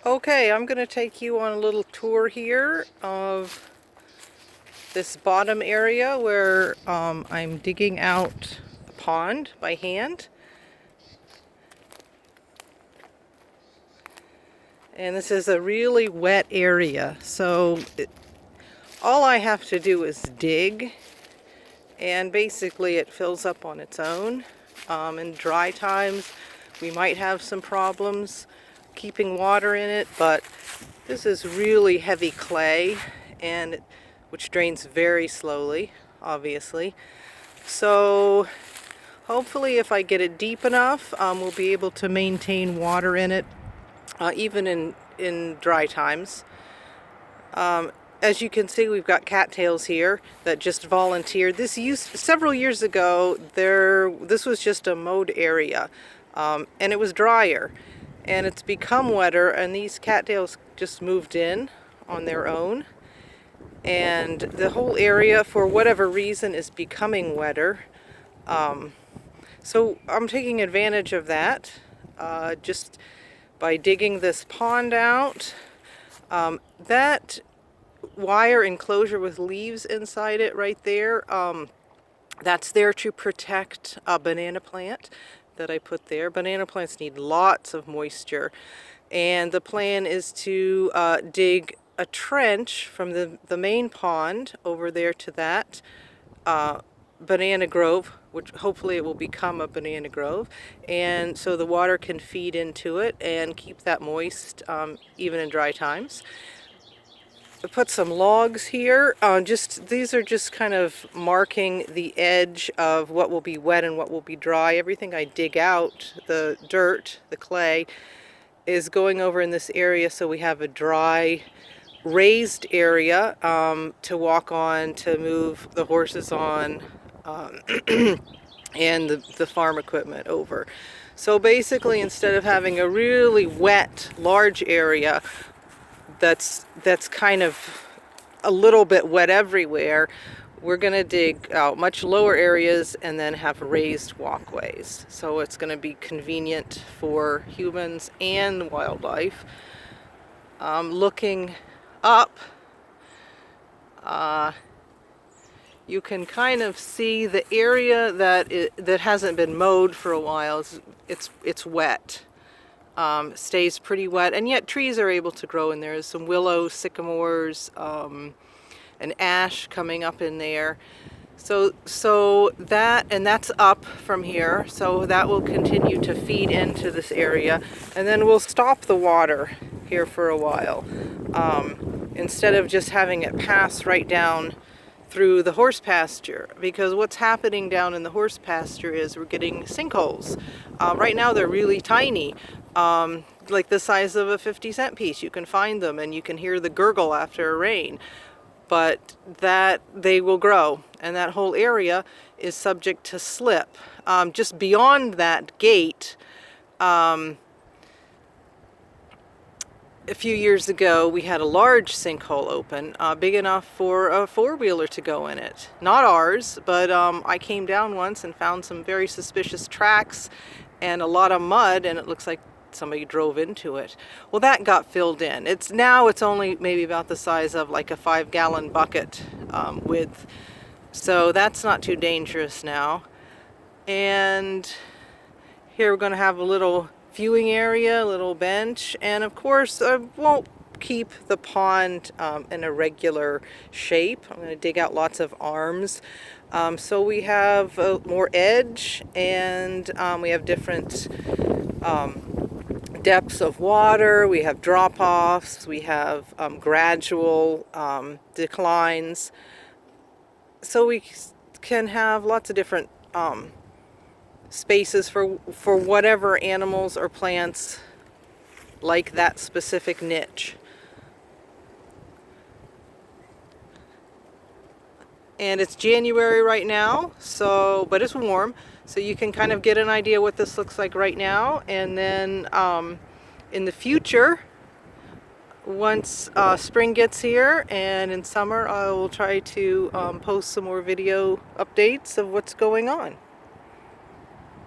Okay, I'm going to take you on a little tour here of this bottom area where I'm digging out a pond by hand. And this is a really wet area, so all I have to do is dig, and basically it fills up on its own. In dry times, we might have some problems keeping water in it, but this is really heavy clay, and which drains very slowly, obviously. So hopefully if I get it deep enough, we'll be able to maintain water in it, even in dry times. As you can see, we've got cattails here that just volunteered. Several years ago, this was just a mowed area, and it was drier. And it's become wetter, and these cattails just moved in on their own. And the whole area, for whatever reason, is becoming wetter. So I'm taking advantage of that just by digging this pond out. That wire enclosure with leaves inside it right there, that's there to protect a banana plant that I put there. Banana plants need lots of moisture, and the plan is to dig a trench from the main pond over there to that banana grove, which hopefully it will become a banana grove, and so the water can feed into it and keep that moist even in dry times. I put some logs here. These are just kind of marking the edge of what will be wet and what will be dry. Everything I dig out, the dirt, the clay, is going over in this area, so we have a dry, raised area to walk on, to move the horses on, and the farm equipment over. So basically, instead of having a really wet, large area that's kind of a little bit wet everywhere, we're going to dig out much lower areas and then have raised walkways. So it's going to be convenient for humans and wildlife. Looking up, you can kind of see the area that hasn't been mowed for a while. It's wet. Stays pretty wet, and yet trees are able to grow in there. There's some willows, sycamores, an ash coming up in there. So that's up from here, so that will continue to feed into this area, and then we'll stop the water here for a while, instead of just having it pass right down through the horse pasture, because what's happening down in the horse pasture is we're getting sinkholes. Right now they're really tiny, like the size of a 50-cent piece. You can find them and you can hear the gurgle after a rain, but that they will grow, and that whole area is subject to slip. Just beyond that gate, a few years ago, we had a large sinkhole open, big enough for a four-wheeler to go in it. Not ours, but I came down once and found some very suspicious tracks and a lot of mud, and it looks like somebody drove into it. Well, that got filled in. It's only maybe about the size of like a 5-gallon bucket width, so that's not too dangerous now. And here we're going to have a little viewing area, a little bench, and of course I won't keep the pond in a regular shape. I'm going to dig out lots of arms, so we have more edge, and we have different depths of water, we have drop-offs, we have gradual declines, so we can have lots of different spaces for whatever animals or plants like that specific niche. And it's January right now, but it's warm, so you can kind of get an idea what this looks like right now. And then in the future, once spring gets here and in summer, I will try to post some more video updates of what's going on.